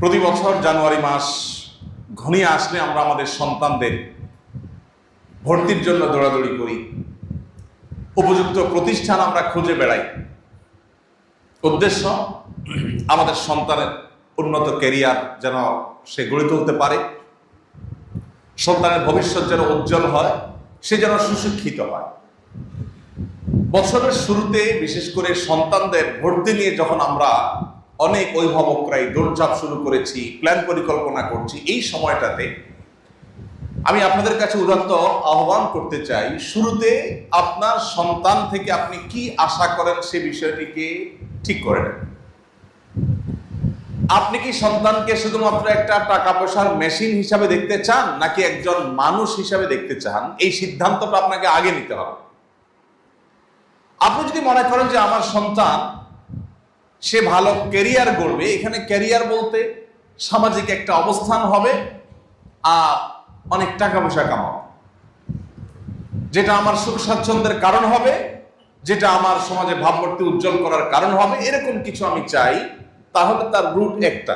প্রতি বছর জানুয়ারি মাস ঘনিয়ে আসলে আমরা আমাদের সন্তানদের ভর্তির জন্য দৌড়াদৌড়ি করি, উপযুক্ত প্রতিষ্ঠান আমরা খুঁজে বেড়াই। উদ্দেশ্য আমাদের সন্তানের উন্নত ক্যারিয়ার যেন সে গড়ে তুলতে পারে, সন্তানের ভবিষ্যৎ যেন উজ্জ্বল হয়, সে যেন সুশিক্ষিত হয়। বছরের শুরুতে বিশেষ করে সন্তানদের ভর্তি নিয়ে যখন আমরা অনেক অভিভাবকরাই দৌড়ঝাঁপ শুরু করেছি, প্ল্যান পরিকল্পনা করছি, এই সময়টাতে আমি আপনাদের কাছে উদাত্ত আহ্বান করতে চাই, শুরুতে আপনার সন্তান থেকে আপনি কি আশা করেন সে বিষয়টিকে ঠিক করে নেন। আপনি কি সন্তানকে শুধুমাত্র একটা টাকা পয়সার মেশিন হিসাবে দেখতে চান, নাকি একজন মানুষ হিসাবে দেখতে চান? এই সিদ্ধান্তটা আপনাকে আগে নিতে হবে। আপনি যদি মনে করেন যে আমার সন্তান সে ভালো ক্যারিয়ার গড়বে, এখানে ক্যারিয়ার বলতে সামাজিক একটা অবস্থান হবে আর অনেক টাকা পয়সা কামাবো, যেটা আমার সুখ স্বাচ্ছন্দ্যের কারণ হবে, যেটা আমার সমাজে ভাবমূর্তি উজ্জ্বল করার কারণ হবে, এরকম কিছু আমি চাই, তাহলে তার রুট একটা।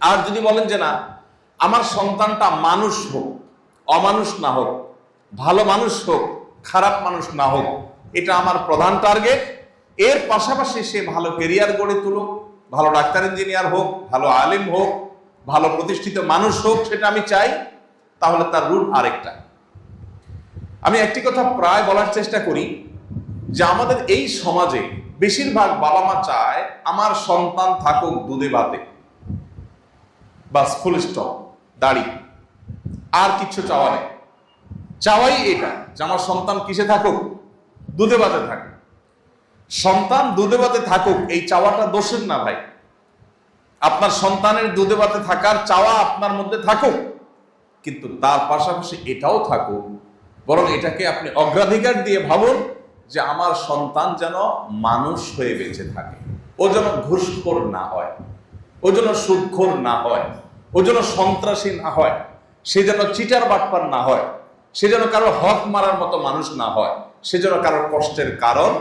আর যদি বলেন যে না, আমার সন্তানটা মানুষ হোক, অমানুষ না হোক, ভালো মানুষ হোক, খারাপ মানুষ না হোক, এটা আমার প্রধান টার্গেট। এর পাশাপাশি সে ভালো ক্যারিয়ার গড়ে তুলুক, ভালো ডাক্তার ইঞ্জিনিয়ার হোক, ভালো আলেম হোক, ভালো প্রতিষ্ঠিত মানুষ হোক, সেটা আমি চাই, তাহলে তার রুট আরেকটা। আমি একটি কথা প্রায় বলার চেষ্টা করি যে আমাদের এই সমাজে বেশিরভাগ বাবা মা চায় আমার সন্তান থাকুক দুধে ভাতে, বাস, ফুল স্টপ, দাড়ি, আর কিছু চাওয়া নেই। চাওয়াই এটা যে আমার সন্তান কিসে থাকুক? দুধে ভাতে থাকুক। সন্তান দুধে ভাতে থাকুক, এই চাওয়াটা দোষের না ভাই। আপনার সন্তানের দুধে ভাতে থাকার চাওয়া আপনার মধ্যে থাকুক, কিন্তু তার পাশাপাশি এটাও থাকুক, বরং এটাকে আপনি অগ্রাধিকার দিয়ে ভাবুন যে আমার সন্তান যেন মানুষ হয়ে বেঁচে থাকে, ও যেন ঘুষখোর না হয়, ও যেন সুদখোর না হয়, ও যেন সন্ত্রাসী না হয়, সে যেন চিটার বাটপার না হয়, সে যেন কারোর হক মারার মতো মানুষ না হয়, সে যেন কারোর কষ্টের কারণ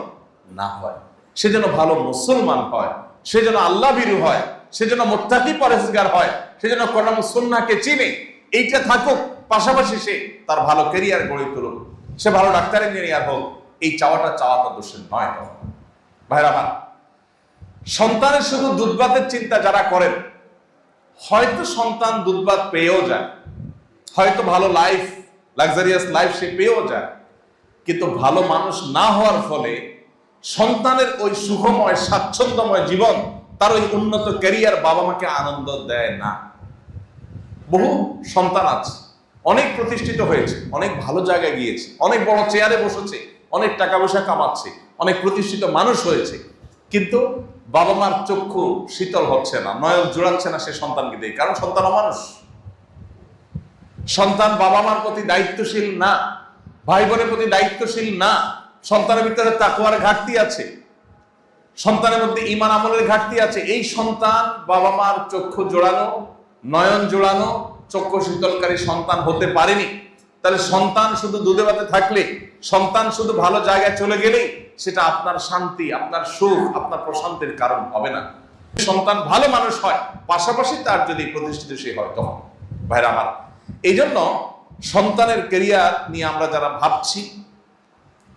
না হয়, সে যেন ভালো মুসলমান হয়, সে যেন আল্লাহ ভীরু হয়, সে যেন মুত্তাকি পরেজগার হয়, সে যেন কোরআন সুন্নাহকে চিনে। এইটা থাকুক, পাশাপাশি সে তার ভালো ক্যারিয়ার গড়ে তুলুক, সে ভালো ডাক্তার ইঞ্জিনিয়ার হোক। এই চাওয়াটা দোষের নয়। ভাইরা আমার, সন্তানের শুধু দুধভাতের চিন্তা যারা করেন, হয়তো সন্তান দুধভাত পেয়েও যায়, হয়তো ভালো লাইফ, লাক্সারিয়াস লাইফ সে পেয়েও যায়, কিন্তু ভালো মানুষ না হওয়ার ফলে সন্তানের ওই সুখময় স্বাচ্ছন্দ্যময় জীবন, তার ওই উন্নত ক্যারিয়ার বাবা মাকে আনন্দ দেয় না। বহু সন্তান আছে, অনেক প্রতিষ্ঠিত হয়েছে, অনেক ভালো জায়গায় গিয়েছে, অনেক বড় চেয়ারে বসেছে, অনেক টাকা পয়সা কামাচ্ছে, অনেক প্রতিষ্ঠিত মানুষ হয়েছে, কিন্তু বাবা মার চক্ষু শীতল হচ্ছে না, নয়ন জোড়াচ্ছে না সে সন্তানকে দিয়ে। কারণ সন্তান অমানুষ, সন্তান বাবা মার প্রতি দায়িত্বশীল না, ভাই বোনের প্রতি দায়িত্বশীল না, সন্তানের ভিতরে তাকওয়ার ঘাটতি আছে, সন্তানের মধ্যে ঈমান আমলের ঘাটতি আছে। এই সন্তান বাবা মার চক্ষু জোড়ানো, নয়ন জোড়ানো, চক্ষু শীতলকারী সন্তান হতে পারেনি। তাহলে সন্তান শুধু দুধে ভাতে থাকলে, সন্তান শুধু ভালো জায়গায় চলে গেলেই সেটা আপনার শান্তি, আপনার সুখ, আপনার প্রশান্তির কারণ হবে না। সন্তান ভালো মানুষ হয়, পাশাপাশি তার যদি প্রতিষ্ঠিত সে হয় তখন। ভাইরা আমার, এই জন্য সন্তানের ক্যারিয়ার নিয়ে আমরা যারা ভাবছি,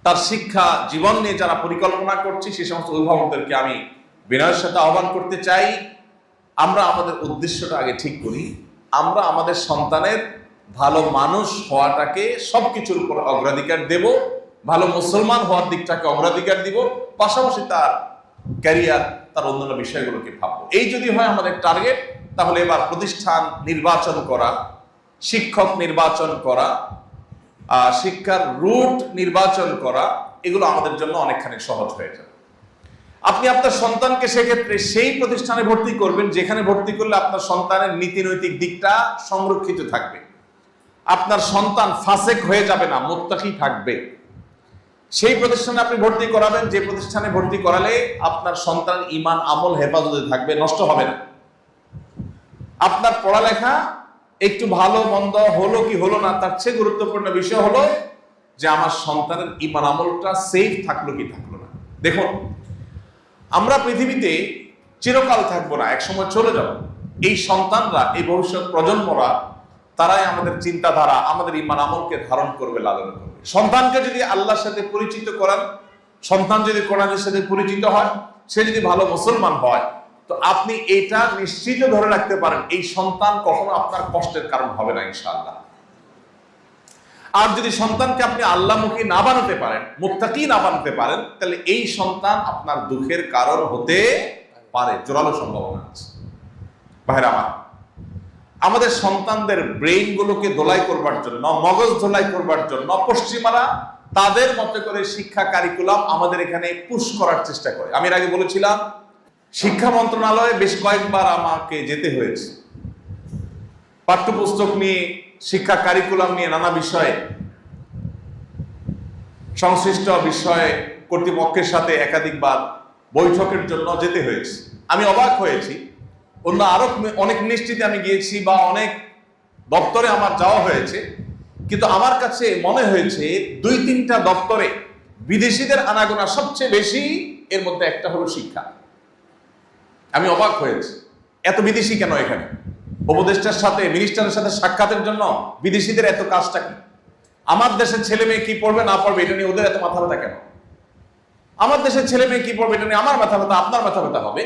তার শিক্ষা জীবন নিয়ে যারা পরিকল্পনা করছি, সে সমস্ত অভিভাবকদেরকে আমি বিনয়ের সাথে আহ্বান করতে চাই, আমরা আমাদের উদ্দেশ্যটা আগে ঠিক করি। আমরা আমাদের সন্তানের ভালো মানুষ হওয়াটাকে সবকিছুর উপর অগ্রাধিকার দেব, ভালো মুসলমান হওয়ার দিকটাকে অগ্রাধিকার দিব, পাশাপাশি তার ক্যারিয়ার, তার অন্যান্য বিষয়গুলোকে ভাববো। এই যদি হয় আমাদের টার্গেট, তাহলে এবার প্রতিষ্ঠান নির্বাচন করা, শিক্ষক নির্বাচন করা, শিক্ষার রুট নির্বাচন করা, এগুলো আমাদের জন্য অনেকখানি সহজ হয়ে যাবে। আপনি আপনার সন্তানকে সেক্ষেত্রে সেই প্রতিষ্ঠানে ভর্তি করবেন যেখানে ভর্তি করলে আপনার সন্তানের নীতি নৈতিক দিকটা সংরক্ষিত থাকবে, আপনার সন্তান ফাসেক হয়ে যাবে না, মুত্তাকি থাকবে। সেই প্রতিষ্ঠানে আপনি ভর্তি করাবেন যে প্রতিষ্ঠানে ভর্তি করালে আপনার সন্তানের ঈমান আমল হেফাজতে থাকবে, নষ্ট হবে না। আপনার পড়ালেখা একটু ভালো মন্দ হলো কি হলো না, তার চেয়ে গুরুত্বপূর্ণ বিষয় হলো যে আমার সন্তানের ঈমান আমলটা সেফ থাকলো কি থাকলো না। দেখুন, আমরা পৃথিবীতে চিরকাল থাকবো না, একসময় চলে যাব। এই সন্তানরা, এই ভবিষ্যৎ প্রজন্মরা, তারাই আমাদের চিন্তাধারা, আমাদের ঈমান আমলকে ধারণ করবে, লালন করবে। সন্তানকে যদি আল্লাহর সাথে পরিচিত করান, সন্তান যদি কোরআনের সাথে পরিচিত হয়, সে যদি ভালো মুসলমান হয়, তো আপনি এটা নিশ্চিত ধরে রাখতে পারেন এই সন্তান কখনো আপনার কষ্টের কারণ হবে না ইনশাআল্লাহ। আর যদি সন্তানকে আপনি আল্লাহমুখী না বানাতে পারেন, মুত্তাকি না বানাতে পারেন, তাহলে এই সন্তান আপনার দুঃখের কারণ হতে পারে, জোরালো সম্ভাবনা আছে। ভাইরা আমার, আমাদের সন্তানদের ব্রেইন গুলোকে ধোলাই করবার জন্য, মগজ ধোলাই করবার জন্য পশ্চিমারা তাদের মতো করে শিক্ষা কারিকুলাম আমাদের এখানে পুশ করার চেষ্টা করে। আমি এর আগে বলেছিলাম, শিক্ষা মন্ত্রণালয়ে বেশ কয়েকবার আমাকে যেতে হয়েছে পাঠ্যপুস্তক নিয়ে, শিক্ষা কারিকুলাম নিয়ে নানা বিষয়ে, সংশ্লিষ্ট বিষয়ে কর্তৃপক্ষের সাথে একাধিকবার বৈঠকের জন্য যেতে হয়েছে। আমি অবাক হয়েছি, অন্য আরো অনেক মিনিস্ট্রিতে আমি গিয়েছি বা অনেক দপ্তরে আমার যাওয়া হয়েছে, কিন্তু আমার কাছে মনে হয়েছে 2-3টা দপ্তরে বিদেশিদের আনাগোনা সবচেয়ে বেশি, এর মধ্যে একটা হলো শিক্ষা। আমি অবাক হয়েছি, এত বিদেশি কেন এখানে? উপদেষ্টার সাথে, মিনিস্টারের সাথে সাক্ষাতের জন্য বিদেশিদের এত কাজটা কি? আমার দেশের ছেলে মেয়ে কি পড়বে না পড়বে এটা নিয়ে ওদের এত মাথা ব্যথা কেন? আমার দেশের ছেলে মেয়ে কি পড়বে এটা নিয়ে আমার মাথা ব্যথা, আপনার মাথা ব্যথা হবে,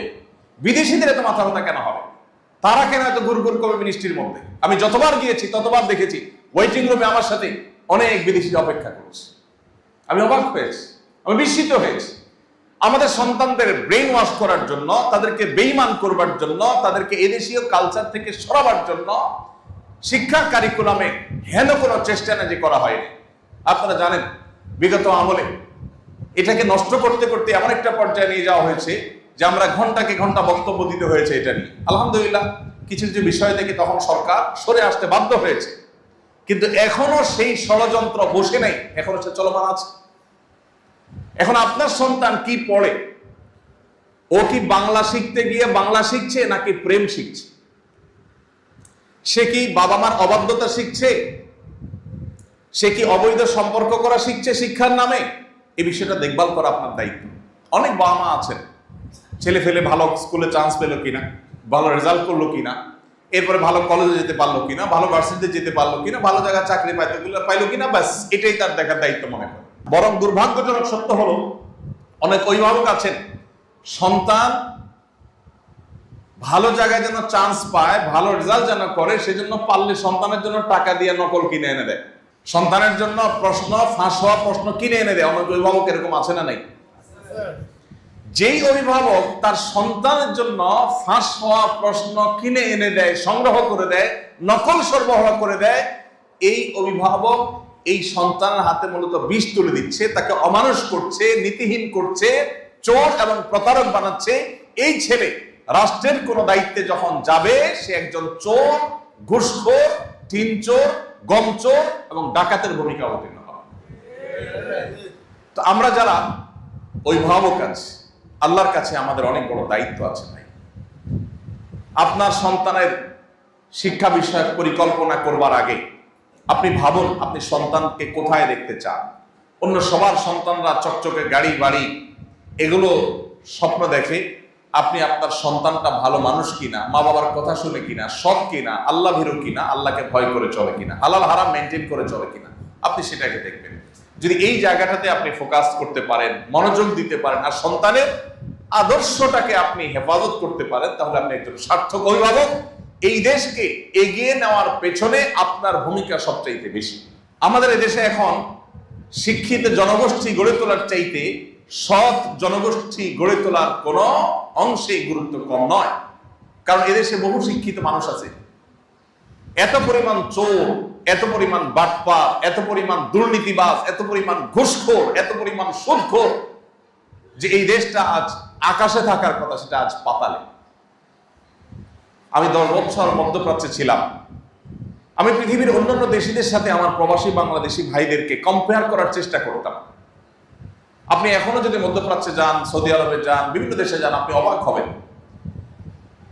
বিদেশিদের এত মাথা ব্যথা কেন হবে? তারা কেন এত গুড় করবে মিনিস্ট্রির মধ্যে? আমি যতবার গিয়েছি ততবার দেখেছি ওয়েটিং রুমে আমার সাথে অনেক বিদেশি অপেক্ষা করছে। আমি অবাক হয়েছি, আমি বিস্মিত হয়েছি। আমাদের সন্তানদের ব্রেইন ওয়াশ করার জন্য, তাদেরকে বেঈমান করবার জন্য, তাদেরকে এদেশীয় কালচার থেকে সরাবার জন্য শিক্ষা কারিকুলামে হেন কোনো চেষ্টা না যে করা হয়নি। আপনারা জানেন, বিগত আমলে এটাকে নষ্ট করতে করতে এমন একটা পর্যায়ে নিয়ে যাওয়া হয়েছে যে আমরা ঘন্টাকে ঘন্টা বক্তব্য দিতে হয়েছে এটা নিয়ে। আলহামদুলিল্লাহ, কিছু কিছু বিষয় থেকে তখন সরকার সরে আসতে বাধ্য হয়েছে, কিন্তু এখনো সেই ষড়যন্ত্র বসে নাই, এখনো সে চলমান আছে। এখন আপনার সন্তান কি পড়ে? ও কি বাংলা শিখতে গিয়ে বাংলা শিখছে নাকি প্রেম শিখছে? সে কি বাবা মার অবাধ্যতা শিখছে? সে কি অবৈধ সম্পর্ক করা শিখছে শিক্ষার নামে? এই বিষয়টা দেখভাল করা আপনার দায়িত্ব। অনেক বাবা মা আছেন, ছেলে ফেলে ভালো স্কুলে চান্স পেলো কিনা, ভালো রেজাল্ট করলো কিনা, এরপরে ভালো কলেজে যেতে পারলো কিনা, ভালো ভার্সিটিতে যেতে পারলো কিনা, ভালো জায়গায় চাকরি পাইলো কিনা, ব্যাস এটাই তার দেখার দায়িত্ব মনে করে। বরং দুর্ভাগ্যজনক সত্য হলো, অনেক অভিভাবক আছেন, সন্তান ভালো জায়গায় যেন চান্স পায়, ভালো রেজাল্ট যেন করে, সেজন্য পারলে সন্তানের জন্য টাকা দিয়ে নকল কিনে এনে দেয়, সন্তানের জন্য প্রশ্ন, ফাঁস হওয়া প্রশ্ন কিনে এনে দেয়। অনেক অভিভাবক এরকম আছে না নাই? যেই অভিভাবক তার সন্তানের জন্য ফাঁস হওয়া প্রশ্ন কিনে এনে দেয়, সংগ্রহ করে দেয়, নকল সরবরাহ করে দেয়, এই অভিভাবক এই সন্তানের হাতে মূলত বিষ তুলে দিচ্ছে, তাকে অমানুষ করছে, নীতিহীন করছে, চোর এবং প্রতারক বানাচ্ছে। এই ছেলে রাষ্ট্রের কোন দায়িত্বে যখন যাবে, সে একজন চোর, ঘুষখোর, টিনচোর, গমচোর এবং ডাকাতের ভূমিকা অবতীর্ণ হবে। তো আমরা যারা অভিভাবক আছি, আল্লাহর কাছে আমাদের অনেক বড় দায়িত্ব আছে ভাই। আপনার সন্তানের শিক্ষা বিষয়ক পরিকল্পনা করবার আগে আপনি ভাবুন, আপনি সন্তানকে কোথায় দেখতে চান। অন্য সবার সন্তানরা চকচকে গাড়ি বাড়ি এগুলো স্বপ্ন দেখে, আপনি আপনার সন্তানটা ভালো মানুষ কিনা, মা বাবার কথা শুনে কিনা, সৎ কিনা, আল্লাহ ভীরু কিনা, আল্লাহকে ভয় করে চলে কিনা, হালাল হারাম মেনটেন করে চলে কিনা, আপনি সেটাকে দেখবেন। যদি এই জায়গাটাতে আপনি ফোকাস করতে পারেন, মনোযোগ দিতে পারেন, আর সন্তানের আদর্শটাকে আপনি হেফাজত করতে পারেন, তাহলে আপনি একজন সার্থক অভিভাবক। এই দেশকে এগিয়ে নেওয়ার পেছনে আপনার ভূমিকা সবচাইতে বেশি। আমাদের এদেশে এখন শিক্ষিত জনগোষ্ঠী গড়ে তোলার চাইতে সৎ জনগোষ্ঠী গড়ে তোলার কোন অংশেই গুরুত্ব কম নয়। কারণ এদেশে বহু শিক্ষিত মানুষ আছে, এত পরিমাণ চোর, এত পরিমাণ বাটপার, এত পরিমাণ দুর্নীতিবাজ, এত পরিমাণ ঘুষখোর, এত পরিমাণ সুদখোর, যে এই দেশটা আজ আকাশে থাকার কথা সেটা আজ পাতালে। আমি 10 বছর মধ্যপ্রাচ্যে ছিলাম। আমি পৃথিবীর অন্যান্য দেশীদের সাথে আমার প্রবাসী বাংলাদেশি ভাইদেরকে কম্পেয়ার করার চেষ্টা করতাম। আপনি এখনো যদি মধ্যপ্রাচ্যে যান, সৌদি আরবে যান, বিভিন্ন দেশে যান, আপনি অবাক হবেন।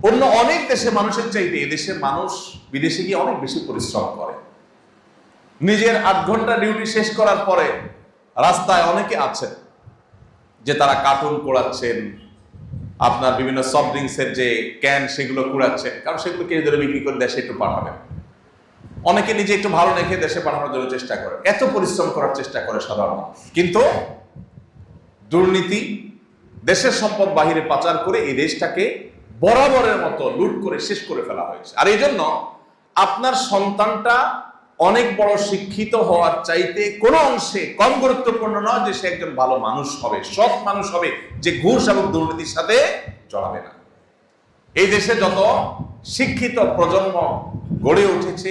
অন্য অনেক দেশে মানুষের চাইতে এদেশের মানুষ বিদেশে গিয়ে অনেক বেশি পরিশ্রম করে। নিজের 8 ঘন্টা ডিউটি শেষ করার পরে রাস্তায় অনেকে আছেন যে তারা কার্টুন পোড়াচ্ছেন, আপনার বিভিন্ন সফট ড্রিঙ্কসের যে ক্যান সেগুলো কুড়াচ্ছেন, কারণ সেগুলো কেউ ধরে বিক্রি করে দেশে একটু পাঠাবেন। অনেকে নিজে একটু ভালো রেখে দেশে পাঠানোর জন্য চেষ্টা করে, এত পরিশ্রম করার চেষ্টা করে সাধারণ মানুষ, কিন্তু দুর্নীতি, দেশের সম্পদ বাহিরে পাচার করে এই দেশটাকে বরাবরের মতো লুট করে শেষ করে ফেলা হয়েছে। আর এই জন্য আপনার সন্তানটা অনেক বড় শিক্ষিত হওয়ার চাইতে কোনো অংশে কম গুরুত্বপূর্ণ নয় যে সে একজন ভালো মানুষ হবে, সৎ মানুষ হবে, যে ঘুষ এবং দুর্নীতির সাথে জড়াবে না। এই দেশে যত শিক্ষিত প্রজন্ম গড়ে উঠেছে,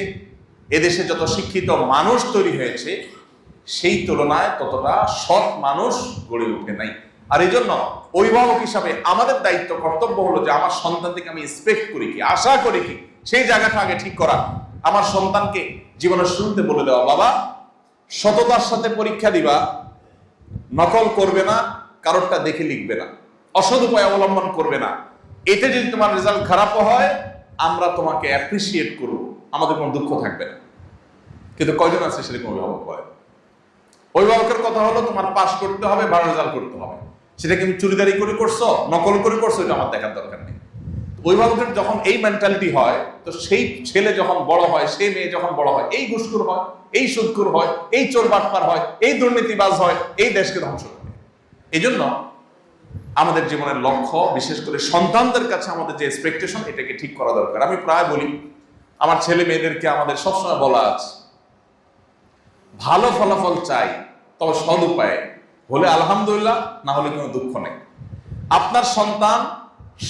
এদেশে যত শিক্ষিত মানুষ তৈরি হয়েছে, সেই তুলনায় ততটা সৎ মানুষ গড়ে উঠে নাই। আর এই জন্য অভিভাবক হিসাবে আমাদের দায়িত্ব, কর্তব্য হলো যে আমার সন্তান থেকে আমি এক্সপেক্ট করি কি, আশা করি কি, সেই জায়গাটা আগে ঠিক করা। আমার সন্তানকে জীবনের শুরুতে বলে দেওয়া, বাবা সততার সাথে পরীক্ষা দিবা, নকল করবে না, কারোরটা দেখে লিখবে না, অসৎ উপায় অবলম্বন করবে না। এতে যদি তোমার রেজাল্ট খারাপও হয়, আমরা তোমাকে অ্যাপ্রিসিয়েট করব, আমাদের কোনো দুঃখ থাকবে না। কিন্তু কয়জন আছে সেরকম অভিভাবক বলে? অভিভাবকের কথা হলো তোমার পাস করতে হবে, ভালো রেজাল্ট করতে হবে। সেটা কিন্তু চুরিদারি করে করছো, নকল করে করছো, এটা আমার দেখার দরকার নেই। অভিভাবকের যখন এই মেন্টালিটি হয়, তো সেই ছেলে যখন বড় হয়, সেই মেয়ে যখন বড় হয়, এই ঘুষখোর হয়, এই সুদখোর হয়, এই চোর বাটপার হয়, এই দুর্নীতিবাজ হয়, এই দেশকে ধ্বংস করে। এই জন্য আমাদের জীবনের লক্ষ্য, বিশেষ করে সন্তানদের কাছে আমাদের যে এক্সপেকটেশন, এটাকে ঠিক করা দরকার। আমি প্রায় বলি, আমার ছেলে মেয়েদেরকে আমাদের সবসময় বলা আছে, ভালো ফলাফল চাই, তবে সৎ উপায়ে হলে আলহামদুলিল্লাহ, না হলে কোনো দুঃখ নেই। আপনার সন্তান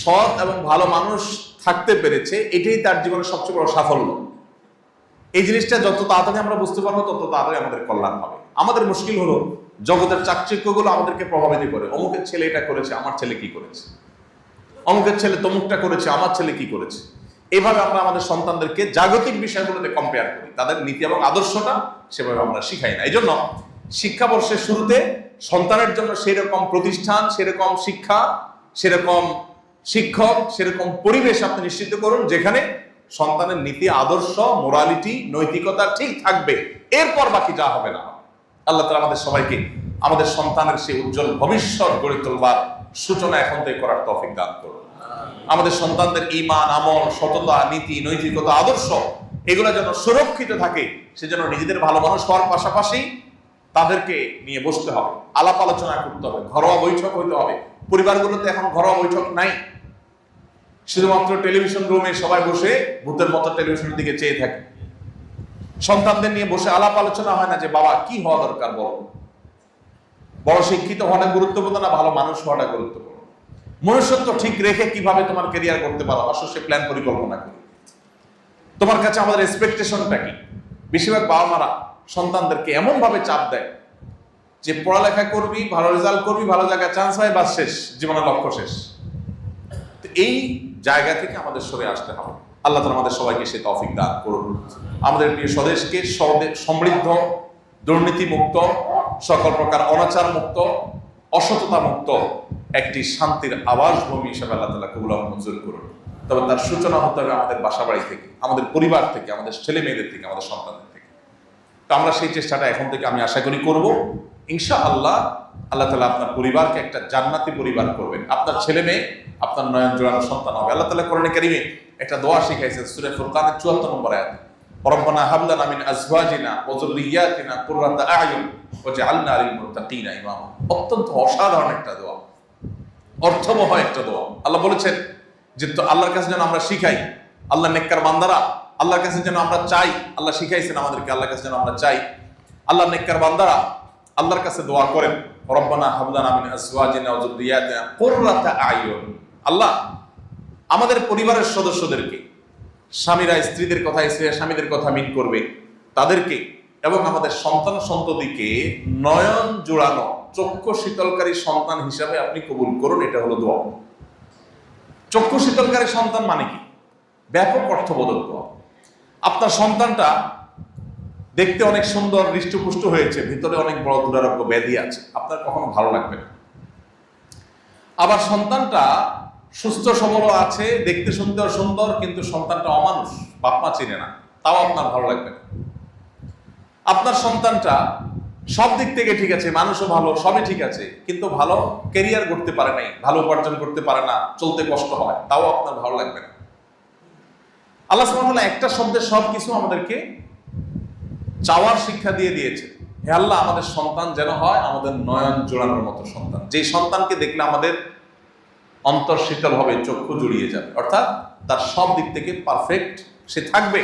সৎ এবং ভালো মানুষ থাকতে পেরেছে, এটাই তার জীবনের সবচেয়ে বড় সাফল্য। এই জিনিসটা যত তাড়াতাড়ি আমরা বুঝতে পারবো, তত তাড়াতাড়ি আমাদের কল্যাণ হবে। আমাদের মুশকিল হলো, জগতের চাকচিক্যগুলো আমাদেরকে প্রভাবিত করে। অমুকের ছেলে এটা করেছে, আমার ছেলে কি করেছে, অমুকের ছেলে তমুকটা করেছে, আমার ছেলে কি করেছে। এইভাবে আমরা আমাদের সন্তানদেরকে জাগতিক বিষয়গুলোতে কম্পেয়ার করি, তাদের নীতি এবং আদর্শটা সেভাবে আমরা শিখাই না। এই জন্য শিক্ষাবর্ষের শুরুতে সন্তানের জন্য সেরকম প্রতিষ্ঠান, সেরকম শিক্ষা, সেরকম শিক্ষক, সেরকম পরিবেশ আপনি নিশ্চিত করুন, যেখানে সন্তানের নীতি, আদর্শ, মোরালিটি, নৈতিকতা ঠিক থাকবে। এরপর বাকি যা হবে না। আল্লাহ তাআলা আমাদের সবাইকে আমাদের সন্তানের সেই উজ্জ্বল ভবিষ্যৎ গড়ে তোলবার সূচনা এখন থেকে করার তৌফিক দান করুন। আমাদের সন্তানদের ঈমান, আমল, সততা, নীতি, নৈতিকতা, আদর্শ, এগুলো যেন সুরক্ষিত থাকে। সেজন্য নিজেদের ভালো মানুষ হওয়ার পাশাপাশি তাদেরকে নিয়ে বসতে হবে, আলাপ আলোচনা করতে হবে, ঘরোয়া বৈঠক হইতে হবে। পরিবারগুলোতে এখন ঘরোয়া বৈঠক নাই, শুধুমাত্র টেলিভিশন রুমে সবাই বসে ভূতের মতো টেলিভিশনের দিকে চেয়ে থাকে। সন্তানদের নিয়ে বসে আলাপ আলোচনা হয় না যে বাবা কি হওয়া দরকার, বড় শিক্ষিত হওয়াটা গুরুত্বপূর্ণ না ভালো মানুষ হওয়াটা গুরুত্বপূর্ণ। মনুষ্যত্ব ঠিক রেখে কিভাবে তোমার ক্যারিয়ার করতে পারো, আসলে সে প্ল্যান পরিকল্পনা করি। তোমার কাছে আমাদের এক্সপেকটেশনটা কি? বেশিরভাগ বাবা মারা সন্তানদেরকে এমন ভাবে চাপ দেয় যে পড়ালেখা করবি, ভালো রেজাল্ট করবি, ভালো জায়গায় চান্স হয়, বাস শেষ, জীবনের লক্ষ্য শেষ। তো এই জায়গা থেকে আমাদের সরে আসতে হবে। আল্লাহ তাআলা আমাদের সবাইকে সে তৌফিক দান করুন। আমাদের প্রিয় স্বদেশকে সমৃদ্ধ, দুর্নীতি মুক্ত, সকল প্রকার অনাচার মুক্ত, অসততা মুক্ত একটি শান্তির আবাসভূমি হিসেবে আল্লাহ তাআলা কবুল ও মঞ্জুর করুন। তবে তার সূচনা হতে হবে আমাদের বাসাবাড়ি থেকে, আমাদের পরিবার থেকে, আমাদের ছেলে মেয়েদের থেকে, আমাদের সন্তানদের থেকে। তো আমরা সেই চেষ্টাটা এখন থেকে আমি আশা করি করব। ইনশাআল্লাহ আল্লাহ তাআলা আপনার পরিবারকে একটা জান্নাতি পরিবার করবেন। আপনার ছেলে মেয়ে আপনার নয়ন জোড়ানো সন্তান হবে। আল্লাহ তাআলা কোরআনে কারীমে একটা দোয়া শিখাইছেন, সূরা ফুরকানের 74 নম্বর আয়াত, রব্বানা হাব লানা মিন আজওয়াজিনা ওয়া যুররিয়াতিনা কুররাতা আ'য়ুন ওয়াজআলনা লিল মুত্তাকিনা ইমামা। অত্যন্ত অসাধারণ একটা দোয়া, অর্থবহ একটা দোয়া। আল্লাহ বলেছেন যে তো আল্লাহর কাছে যেন আমরা শিখাই, আল্লাহ নেককার বান্দারা আল্লাহর কাছে যেন আমরা চাই, আল্লাহ শিখাইছেন আমাদেরকে আল্লাহর কাছে যেন আমরা চাই, আল্লাহ নেককার বান্দারা আল্লাহর কাছে দোয়া করেন, রব্বানা হাব লানা মিন আজওয়াজিনা ওয়া যুররিয়াতিনা কুররাতা আ'য়ুন। আল্লাহ আমাদের পরিবারের সদস্যদেরকে, স্বামীরা স্ত্রীদের কথা, স্ত্রীরা স্বামীদের কথা মিন করবে, তাদেরকে এবং আমাদের সন্তান সন্ততিকে নয়ন জোড়ানো, চক্ষু শীতলকারী সন্তান হিসাবে আপনি কবুল করুন। এটা হলো দোয়া। চক্ষু শীতলকারী সন্তান মানে কি? ব্যাপক অর্থবোধক দোয়া। আপনার সন্তানটা দেখতে অনেক সুন্দর, হৃষ্টপুষ্ট হয়েছে, ভিতরে অনেক বড় দুরারোগ্য ব্যাধি আছে, আপনার কখনো ভালো লাগবে না। আবার সন্তানটা সুস্থ সবল আছে, দেখতে শুনতেও সুন্দর, কিন্তু সন্তানটা অমানুষ, বাপ মা চিনে না, তাও আপনার ভালো লাগবে না। আপনার সন্তানটা সব দিক থেকে ঠিক আছে, মানুষও ভালো, সবই ঠিক আছে, কিন্তু ভালো ক্যারিয়ার করতে পারে নাই, ভালো উপার্জন করতে পারে না, চলতে কষ্ট হয়, তাও আপনার ভালো লাগবে না। আল্লাহ সুবহানাহু ওয়া তাআলা একটা শব্দে সবকিছু আমাদেরকে চাওয়ার শিক্ষা দিয়ে দিয়েছে। হে আল্লাহ, আমাদের সন্তান যেন হয় আমাদের নয়ন জোড়ানোর মতো সন্তান, যে সন্তানকে দেখলে আমাদের অন্তর শীতল হবে, চক্ষু জুড়িয়ে যাবে, অর্থাৎ তার সব দিক থেকে পারফেক্ট সে থাকবে।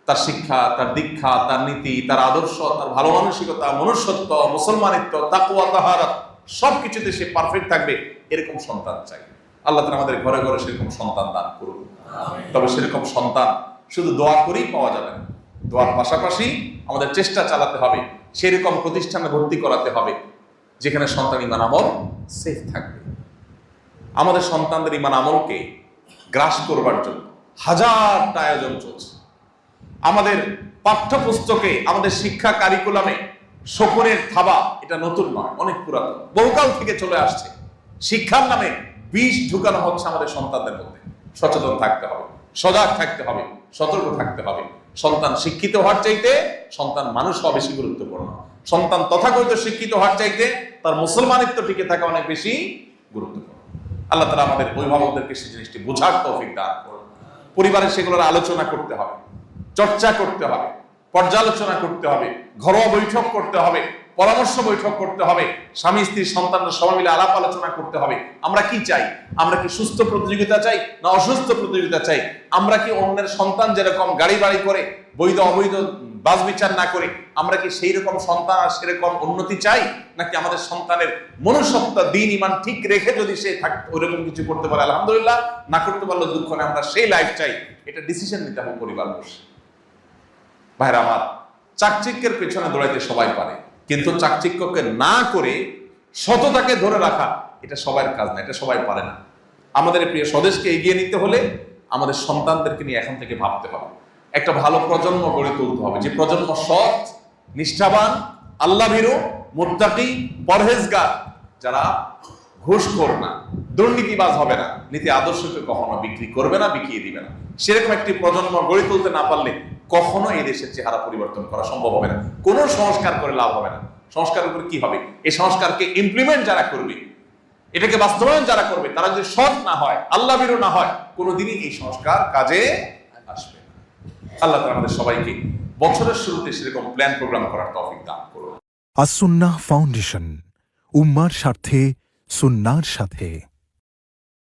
তার শিক্ষা, তার দীক্ষা, তার নীতি, তার আদর্শ, তার ভালো মানসিকতা, মনুষ্যত্ব, মুসলমানিত্ব, তাকওয়া, তাহারাত সবকিছুতে সে পারফেক্ট থাকবে, এরকম সন্তান চাই। আল্লাহ তাআলা আমাদের ঘরে ঘরে সেরকম সন্তান দান করুন। তবে সেরকম সন্তান শুধু দোয়া করেই পাওয়া যাবে না, দোয়ার পাশাপাশি আমাদের চেষ্টা চালাতে হবে, সেরকম প্রতিষ্ঠানে ভর্তি করাতে হবে যেখানে সন্তান ঈমান আমল সেফ থাকবে। আমাদের সন্তানদের ঈমান আমলকে গ্রাস করবার জন্য হাজারটা আয়োজন চলছে। আমাদের পাঠ্যপুস্তকে, আমাদের শিক্ষা কারিকুলামে শকুনের থাবা এটা নতুন নয়, অনেক পুরাতন, বহুকাল থেকে চলে আসছে। শিক্ষার নামে বিষ ঢুকানো হচ্ছে আমাদের সন্তানদের মধ্যে। সচেতন থাকতে হবে, সজাগ থাকতে হবে, সতর্ক থাকতে হবে। সন্তান শিক্ষিত হওয়ার চাইতে সন্তান মানুষ হওয়া বেশি গুরুত্বপূর্ণ। সন্তান তথাকথিত শিক্ষিত হওয়ার চাইতে তার মুসলমানিত্ব টিকে থাকা অনেক বেশি গুরুত্বপূর্ণ। আল্লাহ তাআলা আমাদের অভিভাবকদেরকে সেই জিনিসটি বোঝার তৌফিক দান করুন। পরিবারে সেগুলোর আলোচনা করতে হবে, চর্চা করতে হবে, পর্যালোচনা করতে হবে, ঘরোয়া বৈঠক করতে হবে, পরামর্শ বৈঠক করতে হবে, স্বামী স্ত্রী সন্তানরা সবাই মিলে আলাপ আলোচনা করতে হবে। আমরা কি চাই? আমরা কি সুস্থ প্রতিযোগিতা চাই না অসুস্থ প্রতিযোগিতা চাই? আমরা কি অন্যের সন্তান যেরকম গাড়ি বাড়ি করে বৈধ অবৈধ বাস বিচার না করে আমরা কি সেই রকম সন্তান আর সেরকম উন্নতি চাই, নাকি আমাদের সন্তানের মনুষ্যত্ব, দ্বীন, ঈমান ঠিক রেখে যদি সে ওইরকম কিছু করতে পারে আলহামদুলিল্লাহ, না করতে পারলে দুঃখ নেই, আমরা সেই লাইফ চাই। এটা ডিসিশন নিতে হবে পরিবার বসে। ভাইরা আমার, চাকচিক্যের পেছনে দৌড়াইতে সবাই পারে, কিন্তু চাকচিক্যকে না করে সততাকে ধরে রাখা এটা সবার কাজ না, এটা সবাই পারে না। আমাদের প্রিয় স্বদেশকে এগিয়ে নিতে হলে আমাদের সন্তানদেরকে নিয়ে এখন থেকে ভাবতে হবে। একটা ভালো প্রজন্ম গড়ে তুলতে হবে, যে প্রজন্ম সৎ, নিষ্ঠাবান, আল্লাহ ভীরু, মুত্তাকি, পরহেজগার, যারা ঘুষখোর না, দুর্নীতিবাজ হবে না, নীতি আদর্শকে কখনো বিক্রি করবে না, বিকিয়ে দিবে না। সেরকম একটি প্রজন্ম গড়ে তুলতে না পারলে কখনো এই দেশের চেহারা পরিবর্তন করা সম্ভব হবে না। কোনো সংস্কার করে লাভ হবে না। সংস্কার করে কি হবে? এই সংস্কারকে ইমপ্লিমেন্ট যারা করবে, এটাকে বাস্তবায়ন যারা করবে, তারা যদি সৎ না হয়, আল্লাহ ভীরু না হয়, কোনোদিনই এই সংস্কার কাজে আসবে না। আল্লাহ তাআলা আমাদের সবাইকে বছরের শুরুতে সেরকম প্ল্যান প্রোগ্রাম করার তৌফিক দান করুন। আস-সুন্নাহ ফাউন্ডেশন, উম্মার স্বার্থে, সুন্নাহর সাথে।